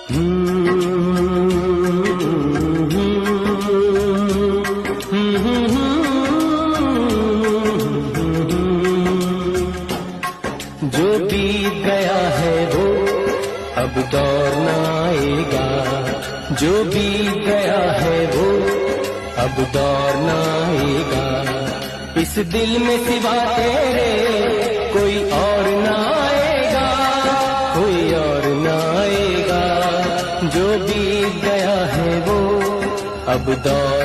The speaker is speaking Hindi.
जो बीत गया है वो अब दौर न आएगा, जो बीत गया है वो अब दौर न आएगा। इस दिल में सिवा तेरे कोई और न आएगा, कोई और न आएगा। जो बीत गया है वो अब दौर